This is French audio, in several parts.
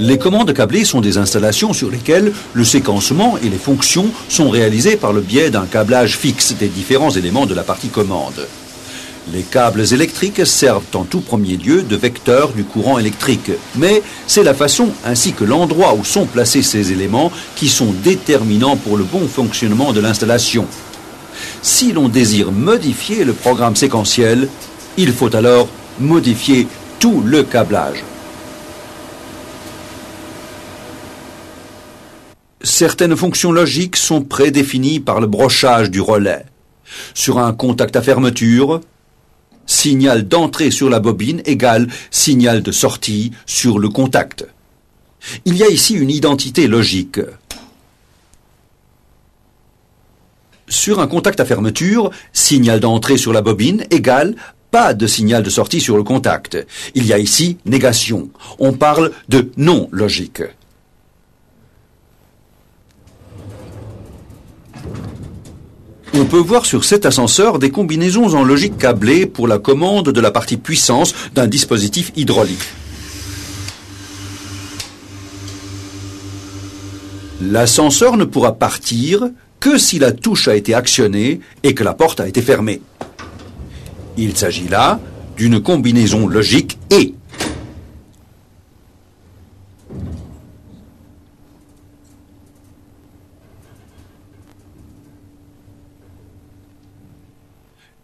Les commandes câblées sont des installations sur lesquelles le séquencement et les fonctions sont réalisés par le biais d'un câblage fixe des différents éléments de la partie commande. Les câbles électriques servent en tout premier lieu de vecteurs du courant électrique, mais c'est la façon ainsi que l'endroit où sont placés ces éléments qui sont déterminants pour le bon fonctionnement de l'installation. Si l'on désire modifier le programme séquentiel, il faut alors modifier tout le câblage. Certaines fonctions logiques sont prédéfinies par le brochage du relais. Sur un contact à fermeture, signal d'entrée sur la bobine égale signal de sortie sur le contact. Il y a ici une identité logique. Sur un contact à fermeture, signal d'entrée sur la bobine égale pas de signal de sortie sur le contact. Il y a ici négation. On parle de non logique. On peut voir sur cet ascenseur des combinaisons en logique câblée pour la commande de la partie puissance d'un dispositif hydraulique. L'ascenseur ne pourra partir que si la touche a été actionnée et que la porte a été fermée. Il s'agit là d'une combinaison logique et.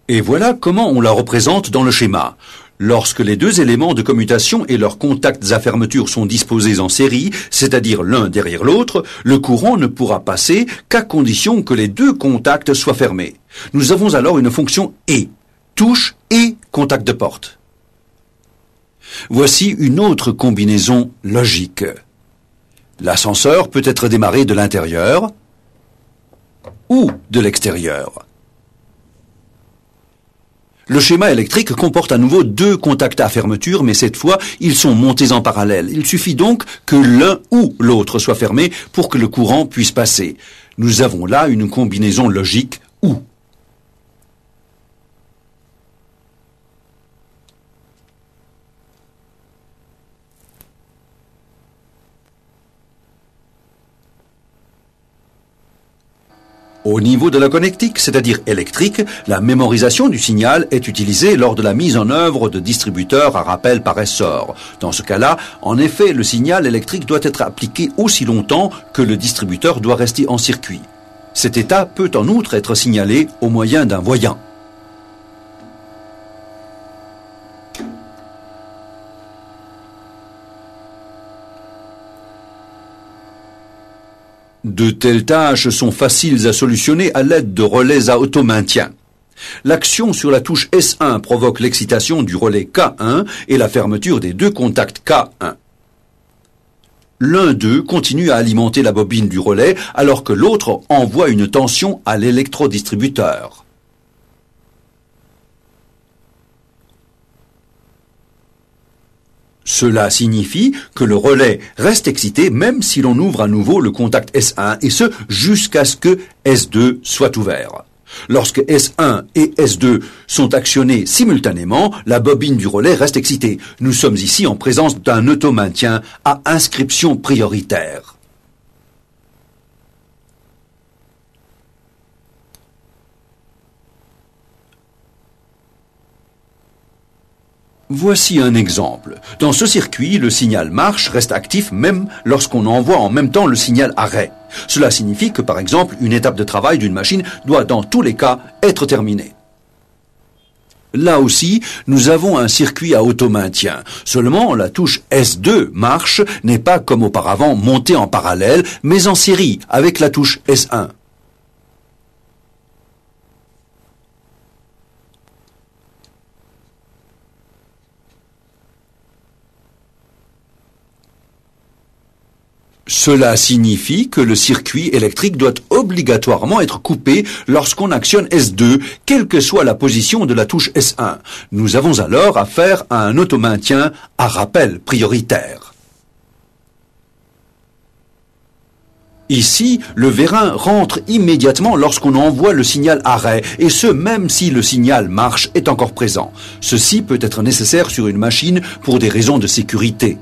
Et voilà comment on la représente dans le schéma. Lorsque les deux éléments de commutation et leurs contacts à fermeture sont disposés en série, c'est-à-dire l'un derrière l'autre, le courant ne pourra passer qu'à condition que les deux contacts soient fermés. Nous avons alors une fonction et, touche et contact de porte. Voici une autre combinaison logique. L'ascenseur peut être démarré de l'intérieur ou de l'extérieur. Le schéma électrique comporte à nouveau deux contacts à fermeture, mais cette fois, ils sont montés en parallèle. Il suffit donc que l'un ou l'autre soit fermé pour que le courant puisse passer. Nous avons là une combinaison logique ou. Au niveau de la connectique, c'est-à-dire électrique, la mémorisation du signal est utilisée lors de la mise en œuvre de distributeurs à rappel par essor. Dans ce cas-là, en effet, le signal électrique doit être appliqué aussi longtemps que le distributeur doit rester en circuit. Cet état peut en outre être signalé au moyen d'un voyant. De telles tâches sont faciles à solutionner à l'aide de relais à automaintien. L'action sur la touche S1 provoque l'excitation du relais K1 et la fermeture des deux contacts K1. L'un d'eux continue à alimenter la bobine du relais alors que l'autre envoie une tension à l'électrodistributeur. Cela signifie que le relais reste excité même si l'on ouvre à nouveau le contact S1 et ce jusqu'à ce que S2 soit ouvert. Lorsque S1 et S2 sont actionnés simultanément, la bobine du relais reste excitée. Nous sommes ici en présence d'un automaintien à inscription prioritaire. Voici un exemple. Dans ce circuit, le signal marche reste actif même lorsqu'on envoie en même temps le signal arrêt. Cela signifie que, par exemple, une étape de travail d'une machine doit dans tous les cas être terminée. Là aussi, nous avons un circuit à automaintien. Seulement, la touche S2 marche n'est pas comme auparavant montée en parallèle, mais en série avec la touche S1. Cela signifie que le circuit électrique doit obligatoirement être coupé lorsqu'on actionne S2, quelle que soit la position de la touche S1. Nous avons alors affaire à un automaintien à rappel prioritaire. Ici, le vérin rentre immédiatement lorsqu'on envoie le signal arrêt, et ce même si le signal marche est encore présent. Ceci peut être nécessaire sur une machine pour des raisons de sécurité.